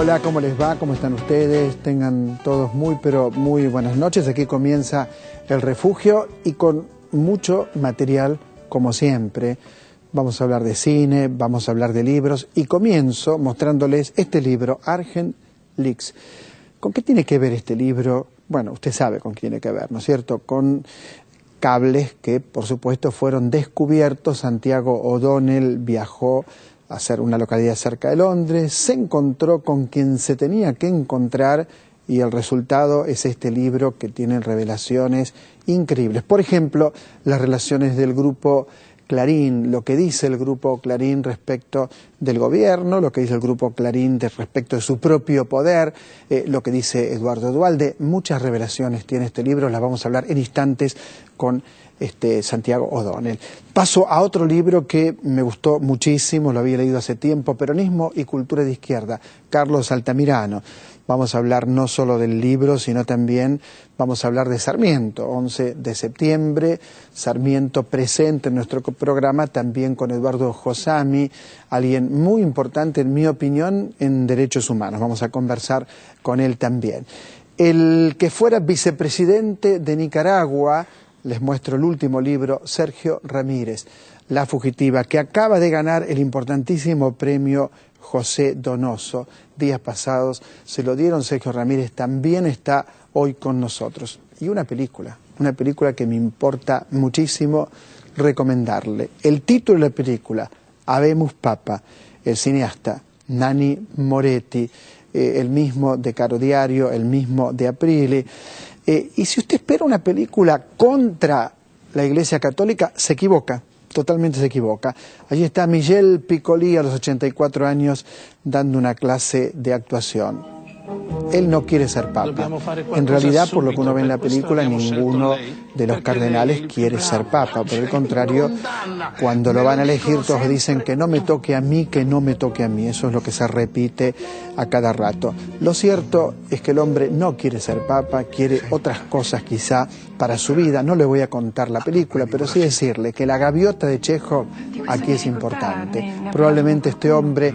Hola, ¿cómo les va? ¿Cómo están ustedes? Tengan todos pero muy buenas noches. Aquí comienza El Refugio y con mucho material, como siempre. Vamos a hablar de cine, vamos a hablar de libros y comienzo mostrándoles este libro, Argent Lix. ¿Con qué tiene que ver este libro? Bueno, usted sabe con qué tiene que ver, ¿no es cierto? Con cables que, por supuesto, fueron descubiertos. Santiago O'Donnell viajó a hacer una localidad cerca de Londres, se encontró con quien se tenía que encontrar y el resultado es este libro que tiene revelaciones increíbles. Por ejemplo, las relaciones del grupo Clarín, lo que dice el grupo Clarín respecto del gobierno, lo que dice el grupo Clarín respecto de su propio poder, lo que dice Eduardo Duhalde. Muchas revelaciones tiene este libro, las vamos a hablar en instantes con Santiago O'Donnell. Paso a otro libro que me gustó muchísimo, lo había leído hace tiempo, Peronismo y Cultura de Izquierda, Carlos Altamirano. Vamos a hablar no solo del libro, sino también vamos a hablar de Sarmiento, 11 de septiembre, Sarmiento presente en nuestro programa, también con Eduardo Josami, alguien muy importante en mi opinión en derechos humanos. Vamos a conversar con él también. El que fuera vicepresidente de Nicaragua, les muestro el último libro, Sergio Ramírez, La fugitiva, que acaba de ganar el importantísimo premio José Donoso. Días pasados se lo dieron. Sergio Ramírez también está hoy con nosotros. Y una película que me importa muchísimo recomendarle. El título de la película, Habemus Papa, el cineasta Nanni Moretti, el mismo de Caro Diario, el mismo de Aprile. Y si usted espera una película contra la Iglesia Católica, se equivoca. Totalmente se equivoca. Allí está Miguel Piccoli a los 84 años dando una clase de actuación. Él no quiere ser papa. En realidad, por lo que uno ve en la película, ninguno de los cardenales quiere ser papa. Por el contrario, cuando lo van a elegir, todos dicen que no me toque a mí, que no me toque a mí. Eso es lo que se repite a cada rato. Lo cierto es que el hombre no quiere ser papa, quiere otras cosas quizá para su vida. No le voy a contar la película, pero sí decirle que la gaviota de Chekhov aquí es importante. Probablemente este hombre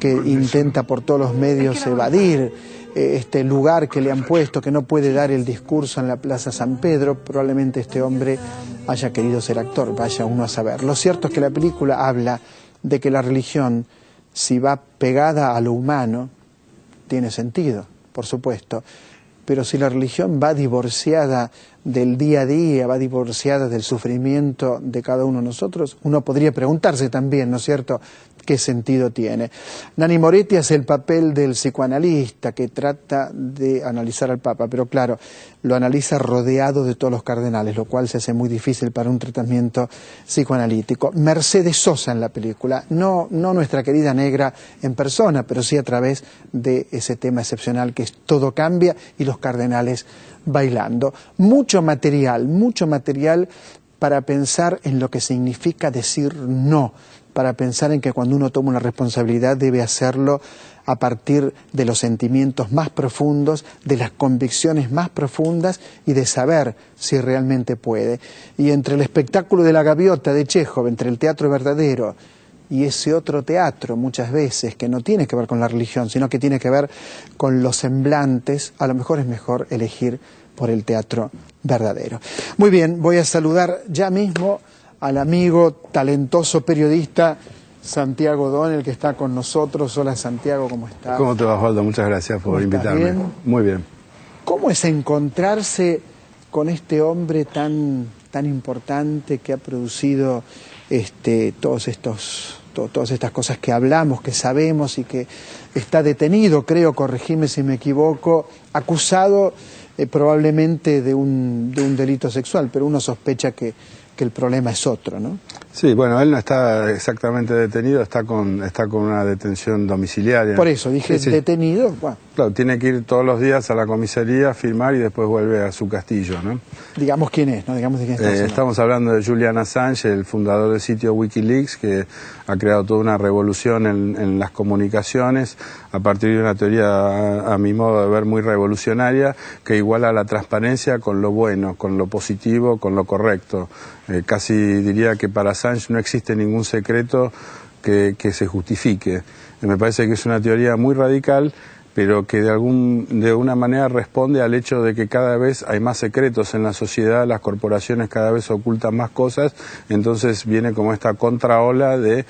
que intenta por todos los medios evadir este lugar que le han puesto, que no puede dar el discurso en la Plaza San Pedro, probablemente este hombre haya querido ser actor, vaya uno a saber. Lo cierto es que la película habla de que la religión, si va pegada a lo humano, tiene sentido, por supuesto, pero si la religión va divorciada del día a día, va divorciada del sufrimiento de cada uno de nosotros, uno podría preguntarse también, ¿no es cierto?, qué sentido tiene. Nanni Moretti hace el papel del psicoanalista que trata de analizar al Papa, pero claro, lo analiza rodeado de todos los cardenales, lo cual se hace muy difícil para un tratamiento psicoanalítico. Mercedes Sosa en la película, no nuestra querida negra en persona, pero sí a través de ese tema excepcional que es Todo cambia y los cardenales bailando. Mucho material para pensar en lo que significa decir no, para pensar en que cuando uno toma una responsabilidad debe hacerlo a partir de los sentimientos más profundos, de las convicciones más profundas y de saber si realmente puede. Y entre el espectáculo de la gaviota de Chekhov, entre el teatro verdadero y ese otro teatro muchas veces que no tiene que ver con la religión, sino que tiene que ver con los semblantes, a lo mejor es mejor elegir por el teatro verdadero. Muy bien, voy a saludar ya mismo al amigo, talentoso periodista Santiago O'Donnell, que está con nosotros. Hola Santiago, ¿cómo estás? ¿Cómo te va, Osvaldo? Muchas gracias por invitarme. ¿Bien? Muy bien. ¿Cómo es encontrarse con este hombre tan importante que ha producido todas estas cosas que hablamos, que sabemos y que está detenido, creo, corregime si me equivoco, acusado probablemente de un delito sexual, pero uno sospecha que el problema es otro, ¿no? Sí, bueno, él no está exactamente detenido, está con una detención domiciliaria. Por eso dije sí. Detenido. Bueno. Claro, tiene que ir todos los días a la comisaría a firmar y después vuelve a su castillo, ¿no? Digamos quién es, ¿no? Digamos de quién estamos estamos hablando de Julian Assange, el fundador del sitio Wikileaks, que ha creado toda una revolución en las comunicaciones a partir de una teoría, a mi modo de ver, muy revolucionaria, que iguala la transparencia con lo bueno, con lo positivo, con lo correcto. Casi diría que para Assange no existe ningún secreto que se justifique. Me parece que es una teoría muy radical, pero que de alguna manera responde al hecho de que cada vez hay más secretos en la sociedad, las corporaciones cada vez ocultan más cosas, entonces viene como esta contraola de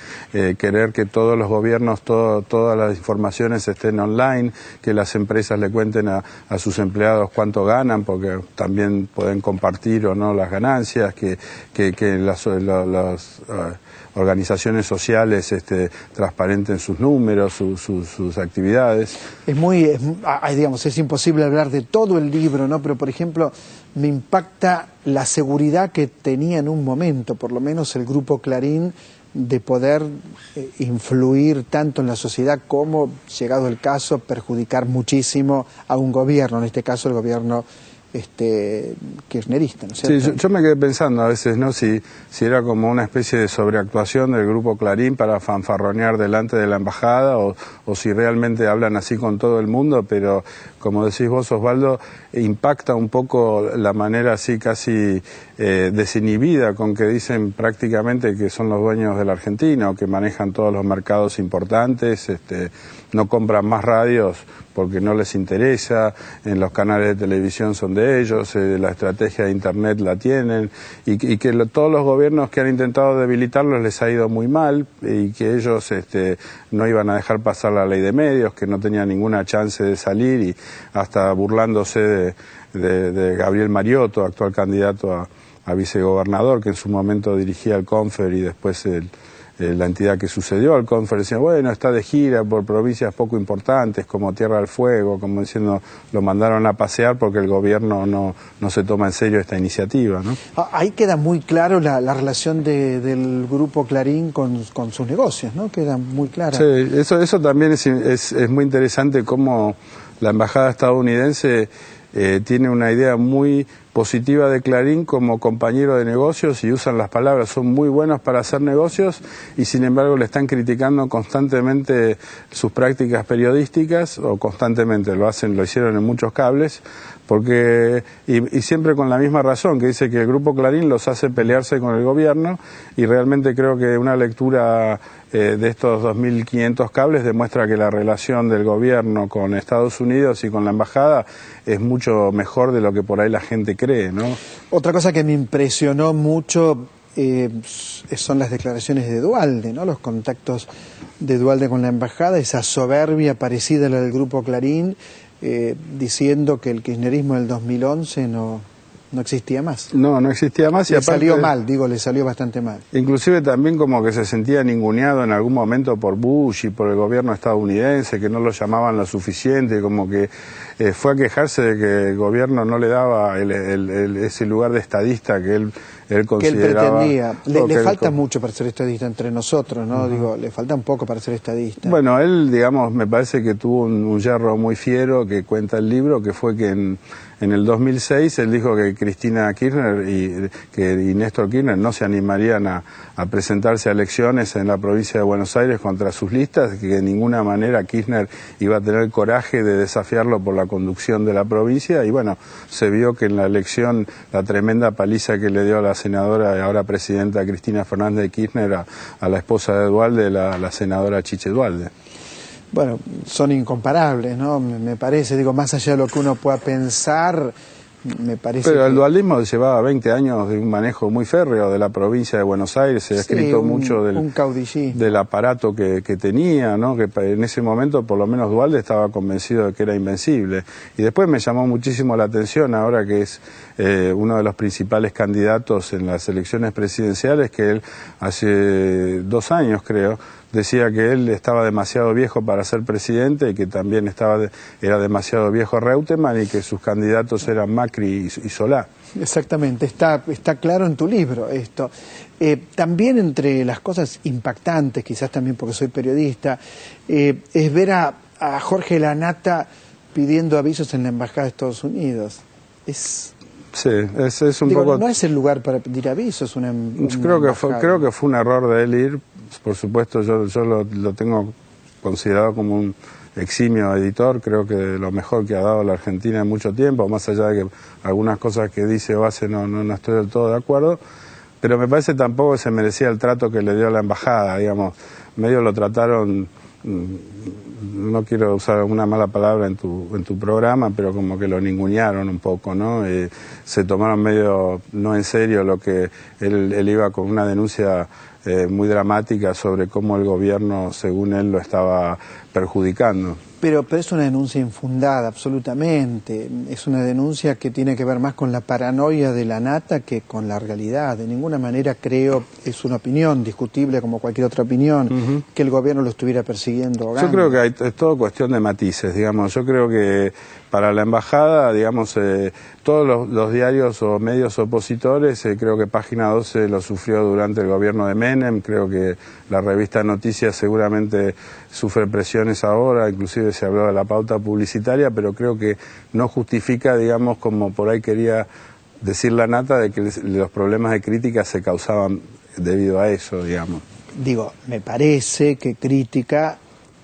querer que todos los gobiernos, todas las informaciones estén online, que las empresas le cuenten a sus empleados cuánto ganan, porque también pueden compartir o no las ganancias, que las organizaciones sociales transparenten sus números, sus actividades. Es imposible hablar de todo el libro, ¿no? Pero, por ejemplo, me impacta la seguridad que tenía en un momento, por lo menos el Grupo Clarín, de poder influir tanto en la sociedad como, llegado el caso, perjudicar muchísimo a un gobierno, en este caso el gobierno kirchnerista, ¿no es cierto? Sí, yo me quedé pensando a veces, ¿no? Si era como una especie de sobreactuación del Grupo Clarín para fanfarronear delante de la embajada o si realmente hablan así con todo el mundo, pero como decís vos, Osvaldo, impacta un poco la manera así casi desinhibida con que dicen prácticamente que son los dueños de la Argentina o que manejan todos los mercados importantes, no compran más radios porque no les interesa, en los canales de televisión son de ellos, la estrategia de Internet la tienen, y que todos los gobiernos que han intentado debilitarlos les ha ido muy mal, y que ellos no iban a dejar pasar la ley de medios, que no tenían ninguna chance de salir, y hasta burlándose de Gabriel Mariotto, actual candidato a vicegobernador, que en su momento dirigía el Confer y después la entidad que sucedió al Confer, decía, bueno, está de gira por provincias poco importantes como Tierra del Fuego, como diciendo, lo mandaron a pasear porque el gobierno no se toma en serio esta iniciativa, ¿no? Ahí queda muy claro la relación del Grupo Clarín con sus negocios, ¿no? Queda muy clara. Sí, eso también es muy interesante cómo la embajada estadounidense tiene una idea muy positiva de Clarín como compañero de negocios y usan las palabras, son muy buenos para hacer negocios y sin embargo le están criticando constantemente sus prácticas periodísticas, o constantemente lo hicieron en muchos cables, porque y siempre con la misma razón, que dice que el Grupo Clarín los hace pelearse con el gobierno, y realmente creo que una lectura de estos 2.500 cables demuestra que la relación del gobierno con Estados Unidos y con la embajada es mucho mejor de lo que por ahí la gente cree, ¿no? Otra cosa que me impresionó mucho son las declaraciones de Duhalde, ¿no? Los contactos de Duhalde con la embajada, esa soberbia parecida a la del Grupo Clarín, diciendo que el kirchnerismo del 2011 no existía más. No existía más. Y le aparte, salió mal, le salió bastante mal. Inclusive también como que se sentía ninguneado en algún momento por Bush y por el gobierno estadounidense, que no lo llamaban lo suficiente, como que fue a quejarse de que el gobierno no le daba ese lugar de estadista que él consideraba. Que él pretendía. Le falta mucho para ser estadista entre nosotros, ¿no? Digo, le falta un poco para ser estadista. Bueno, él, digamos, me parece que tuvo un yerro muy fiero que cuenta el libro, que fue que en el 2006 él dijo que Cristina Kirchner y Néstor Kirchner no se animarían a presentarse a elecciones en la provincia de Buenos Aires contra sus listas, que de ninguna manera Kirchner iba a tener el coraje de desafiarlo por la conducción de la provincia, y bueno, se vio que en la elección la tremenda paliza que le dio a la senadora y ahora presidenta Cristina Fernández de Kirchner a la esposa de Duhalde, la senadora Chiche Duhalde. Bueno, son incomparables, ¿no? Me parece, digo, más allá de lo que uno pueda pensar, me parece. Pero el dualdismo llevaba 20 años de un manejo muy férreo de la provincia de Buenos Aires, se ha escrito mucho del aparato que tenía, ¿no? Que en ese momento, por lo menos Duhalde estaba convencido de que era invencible. Y después me llamó muchísimo la atención, ahora que es uno de los principales candidatos en las elecciones presidenciales, que él hace 2 años, creo, decía que él estaba demasiado viejo para ser presidente y que también era demasiado viejo Reutemann y que sus candidatos eran Macri y Solá. Exactamente, está claro en tu libro esto. También entre las cosas impactantes, quizás también porque soy periodista, es ver a Jorge Lanata pidiendo avisos en la Embajada de Estados Unidos. Sí, es un poco. No es el lugar para pedir avisos. Creo que fue un error de él ir. Por supuesto, yo lo tengo considerado como un eximio editor. Creo que lo mejor que ha dado la Argentina en mucho tiempo, más allá de que algunas cosas que dice o hace no estoy del todo de acuerdo. pero me parece tampoco que se merecía el trato que le dio la embajada, digamos, medio lo trataron, no quiero usar una mala palabra en tu programa, pero como que lo ningunearon un poco, ¿no? Se tomaron medio no en serio lo que él iba con una denuncia muy dramática sobre cómo el gobierno, según él, lo estaba perjudicando. Pero es una denuncia infundada, absolutamente. Es una denuncia que tiene que ver más con la paranoia de la nata que con la realidad. De ninguna manera creo, es una opinión discutible como cualquier otra opinión, que el gobierno lo estuviera persiguiendo. Yo creo que es todo cuestión de matices, digamos. Yo creo que para la embajada, digamos, todos los diarios o medios opositores, creo que Página 12 lo sufrió durante el gobierno de Menem, creo que la revista Noticias seguramente sufre presiones ahora, inclusive se habló de la pauta publicitaria, pero creo que no justifica, digamos, como por ahí quería decir la nata, de que los problemas de crítica se causaban debido a eso, digamos. Digo, me parece que Crítica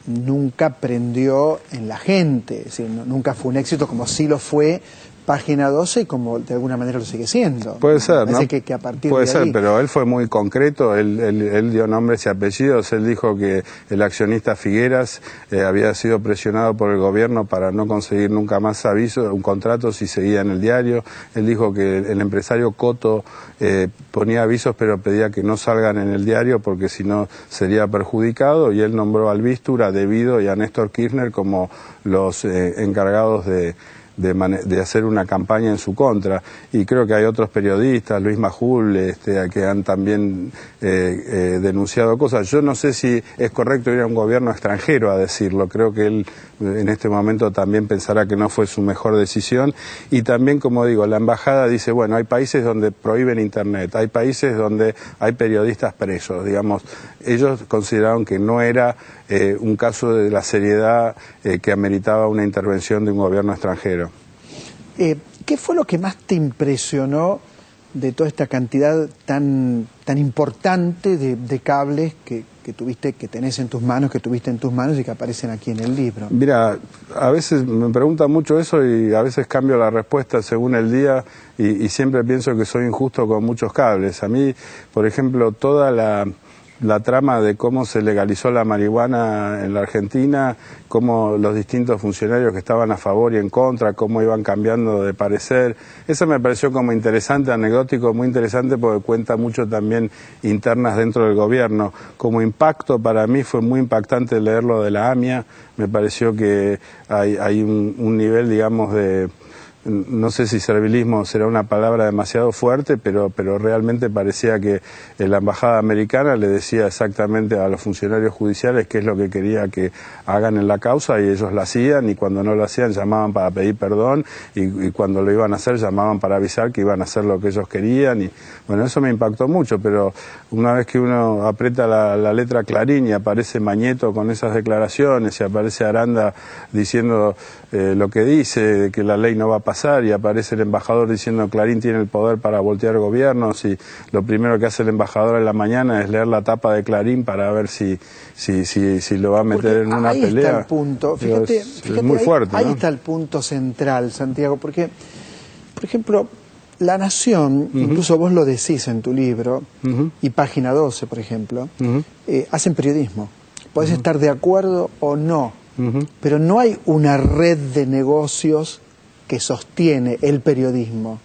nunca prendió en la gente, es decir, nunca fue un éxito como sí lo fue Página 12 y como de alguna manera lo sigue siendo. Puede ser, ¿no? Que a partir Puede de ser, ahí... pero él fue muy concreto, él dio nombres y apellidos, él dijo que el accionista Figueras había sido presionado por el gobierno para no conseguir nunca más un contrato si seguía en el diario, él dijo que el empresario Coto ponía avisos pero pedía que no salgan en el diario porque si no sería perjudicado, y él nombró a Albistur, a Devido y a Néstor Kirchner como los encargados de hacer una campaña en su contra, y creo que hay otros periodistas, Luis Majul, que han también denunciado cosas. Yo no sé si es correcto ir a un gobierno extranjero a decirlo, creo que él en este momento también pensará que no fue su mejor decisión, y también, como digo, la embajada dice, bueno, hay países donde prohíben internet, hay países donde hay periodistas presos, digamos, ellos consideraron que no era un caso de la seriedad que ameritaba una intervención de un gobierno extranjero. ¿Qué fue lo que más te impresionó de toda esta cantidad tan importante de cables que tuviste, que tenés en tus manos, que tuviste en tus manos y que aparecen aquí en el libro? Mira, a veces me preguntan mucho eso y a veces cambio la respuesta según el día y siempre pienso que soy injusto con muchos cables. A mí, por ejemplo, toda la trama de cómo se legalizó la marihuana en la Argentina, cómo los distintos funcionarios que estaban a favor y en contra, cómo iban cambiando de parecer. Eso me pareció como interesante, anecdótico, muy interesante porque cuenta mucho también internas dentro del gobierno. Como impacto para mí fue muy impactante leer lo de la AMIA, me pareció que hay un nivel, digamos, de... No sé si servilismo será una palabra demasiado fuerte, pero realmente parecía que la embajada americana le decía exactamente a los funcionarios judiciales qué es lo que quería que hagan en la causa y ellos lo hacían, y cuando no lo hacían llamaban para pedir perdón y cuando lo iban a hacer llamaban para avisar que iban a hacer lo que ellos querían, y bueno, eso me impactó mucho, pero una vez que uno aprieta la letra Clarín y aparece Mañeto con esas declaraciones y aparece Aranda diciendo lo que dice, de que la ley no va a pasar, y aparece el embajador diciendo Clarín tiene el poder para voltear gobiernos, y lo primero que hace el embajador en la mañana es leer la tapa de Clarín para ver si lo va a meter en una pelea. Ahí está el punto, fíjate, es muy fuerte, ahí ¿no? está el punto central, Santiago, porque, por ejemplo, La Nación, incluso vos lo decís en tu libro, y Página 12, por ejemplo, hacen periodismo. Podés estar de acuerdo o no, pero no hay una red de negocios que sostiene el periodismo,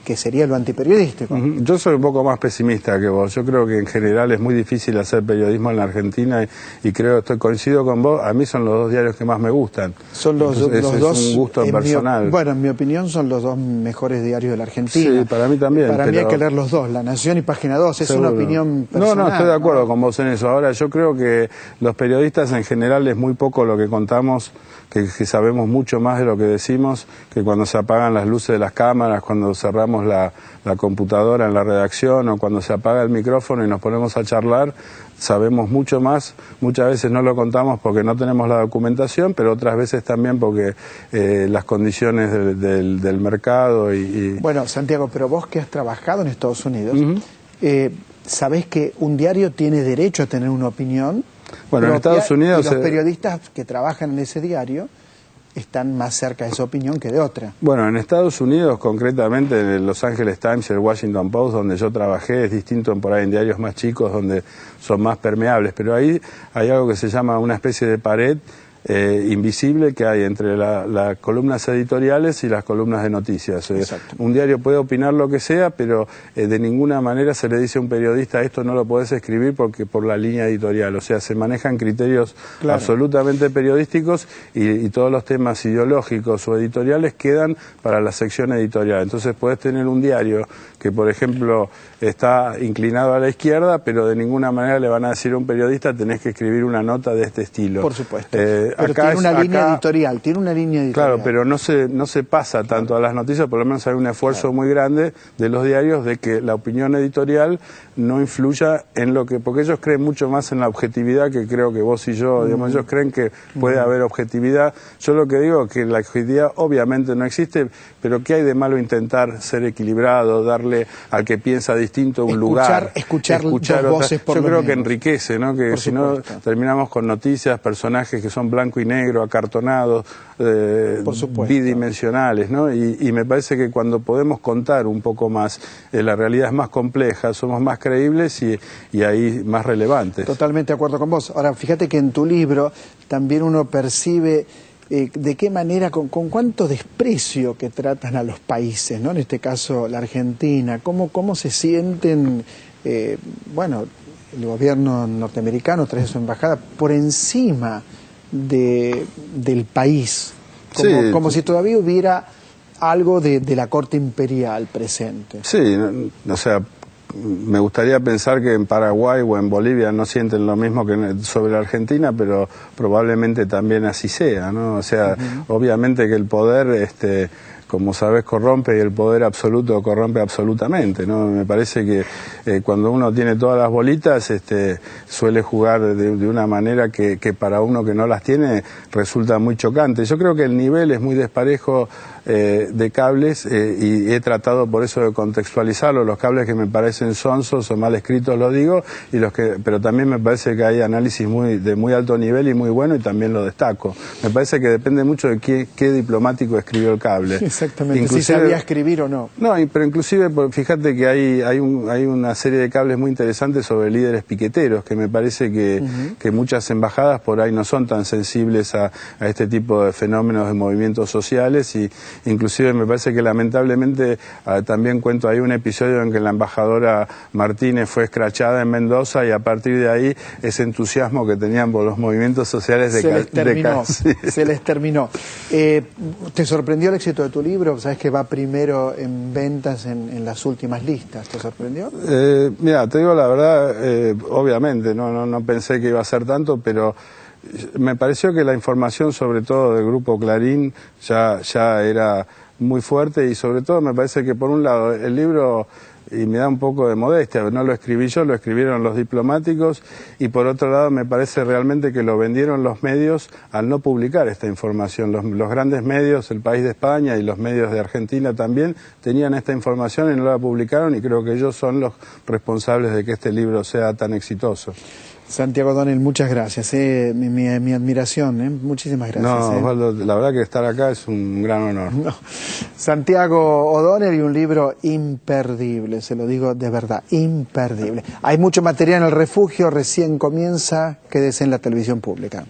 que sería lo antiperiodístico. Yo soy un poco más pesimista que vos. Yo creo que en general es muy difícil hacer periodismo en la Argentina y coincido con vos. A mí son los dos diarios que más me gustan. Son los dos, es un gusto personal. Bueno, en mi opinión son los dos mejores diarios de la Argentina. Sí, para mí también. Para mí hay que leer los dos, La Nación y Página 12. Es una opinión personal. No, estoy de acuerdo con vos en eso. Ahora, yo creo que los periodistas en general es muy poco lo que contamos, que sabemos mucho más de lo que decimos, que cuando se apagan las luces de las cámaras, cuando cerramos la computadora en la redacción o cuando se apaga el micrófono y nos ponemos a charlar, sabemos mucho más. Muchas veces no lo contamos porque no tenemos la documentación, pero otras veces también porque las condiciones del mercado Bueno, Santiago, pero vos que has trabajado en Estados Unidos, ¿sabés que un diario tiene derecho a tener una opinión? Bueno, en Estados Unidos... Y los periodistas que trabajan en ese diario están más cerca de esa opinión que de otra. Bueno, en Estados Unidos, concretamente en el Los Angeles Times y el Washington Post, donde yo trabajé, es distinto por ahí en diarios más chicos donde son más permeables, pero ahí hay algo que se llama una especie de pared invisible que hay entre las columnas editoriales y las columnas de noticias. Un diario puede opinar lo que sea, pero de ninguna manera se le dice a un periodista esto no lo podés escribir porque por la línea editorial. O sea, se manejan criterios absolutamente periodísticos y todos los temas ideológicos o editoriales quedan para la sección editorial. Entonces podés tener un diario que, por ejemplo, está inclinado a la izquierda, pero de ninguna manera le van a decir a un periodista tenés que escribir una nota de este estilo. Por supuesto. Pero tiene una línea editorial, Claro, pero no se pasa tanto a las noticias, por lo menos hay un esfuerzo muy grande de los diarios de que la opinión editorial no influya en lo que, porque ellos creen mucho más en la objetividad que creo que vos y yo, digamos, ellos creen que puede haber objetividad. Yo lo que digo es que la objetividad obviamente no existe, pero ¿qué hay de malo intentar ser equilibrado, darle al que piensa distinto un lugar? Escuchar dos voces por yo lo creo menos. Que enriquece, ¿no? Que si no terminamos con noticias, personajes que son blanco y negro, acartonados, bidimensionales, ¿no? Y me parece que cuando podemos contar un poco más, la realidad es más compleja, somos más creíbles y ahí más relevantes. Totalmente de acuerdo con vos. Ahora, fíjate que en tu libro también uno percibe de qué manera, con cuánto desprecio que tratan a los países, ¿no? En este caso la Argentina, cómo se sienten, bueno, el gobierno norteamericano trae su embajada por encima del país, como si todavía hubiera algo de la corte imperial presente. Sí, o sea, me gustaría pensar que en Paraguay o en Bolivia no sienten lo mismo que sobre la Argentina, pero probablemente también así sea, ¿no? O sea, obviamente que el poder, como sabes, corrompe y el poder absoluto corrompe absolutamente, ¿no? Me parece que cuando uno tiene todas las bolitas, suele jugar de una manera que para uno que no las tiene resulta muy chocante. Yo creo que el nivel es muy desparejo de cables y he tratado por eso de contextualizarlo. Los cables que me parecen sonsos o mal escritos lo digo, pero también me parece que hay análisis de muy alto nivel y muy bueno y también lo destaco. Me parece que depende mucho de qué diplomático escribió el cable. Exactamente, inclusive, si sabía escribir o no. No, pero inclusive fíjate que hay una serie de cables muy interesantes sobre líderes piqueteros, que me parece que muchas embajadas por ahí no son tan sensibles a este tipo de fenómenos de movimientos sociales y inclusive me parece que lamentablemente también cuento ahí un episodio en que la embajadora Martínez fue escrachada en Mendoza y a partir de ahí ese entusiasmo que tenían por los movimientos sociales se les terminó. ¿Te sorprendió el éxito de tu libro? Sabes que va primero en ventas en las últimas listas. ¿Te sorprendió? Mira, te digo la verdad, obviamente, no pensé que iba a ser tanto, pero me pareció que la información, sobre todo del Grupo Clarín, ya era muy fuerte y sobre todo me parece que por un lado el libro, y me da un poco de modestia, no lo escribí yo, lo escribieron los diplomáticos y por otro lado me parece realmente que lo vendieron los medios al no publicar esta información. Los grandes medios, El País de España y los medios de Argentina también tenían esta información y no la publicaron y creo que ellos son los responsables de que este libro sea tan exitoso. Santiago O'Donnell, muchas gracias, mi admiración, muchísimas gracias. No, Osvaldo, la verdad que estar acá es un gran honor. No. Santiago O'Donnell y un libro imperdible, se lo digo de verdad, imperdible. Hay mucho material en El Refugio, recién comienza, quédese en la televisión pública.